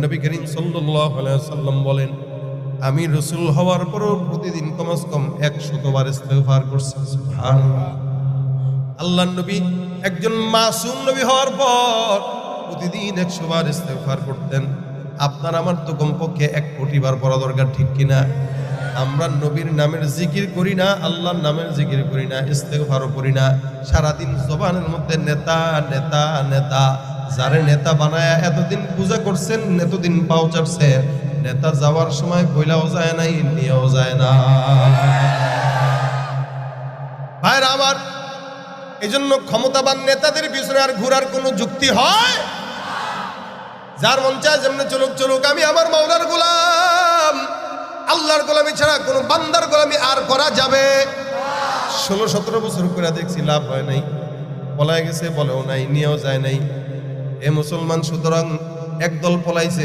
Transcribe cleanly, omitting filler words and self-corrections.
নবী করিম সাল্লাল্লাহু আলাইহি ওয়াসাল্লাম বলেন, আমি রাসূল হওয়ার পরও প্রতিদিন কমস কম 100 বার ইস্তেগফার করছি। সুবহানাল্লাহ। আল্লাহর নবী একজন মাসুম নবী হওয়ার পর প্রতিদিন 100 বার ইস্তেগফার করতেন। আপনার আমার তো কমপক্ষে 1 কোটি বার পড়া দরকার, ঠিক কিনা? আমরা নবীর নামের জিকির করি না, আল্লাহর নামের জিকির করি না, ইস্তেগফারও করি না। সারাদিন জবানের মধ্যে নেতা নেতা নেতা, যারে নেতা বানায়া এতদিন পূজা করছেন, এতদিন পাও চাটছে, নেতা যাওয়ার সময় কইলাও যায় নাই, নিয়েও যায় না। ভাইরা আমার, এই জন্য ক্ষমতাবান নেতাদের পিছনে আর ঘোরার কোনো যুক্তি হয়? যার মন চায় যেমনি চলুক চলুক, আমি আমার মাওলার গোলাম। আল্লাহর গোলামি ছাড়া কোনো বান্দার গোলামি আর করা যাবে? 16-17 বছর করে দেখছি, লাভ হয় নাই। পলায় গেছে, বলেও নাই, নিয়েও যায় নাই। এ মুসলমান, সুতরাং একদল পলাইছে।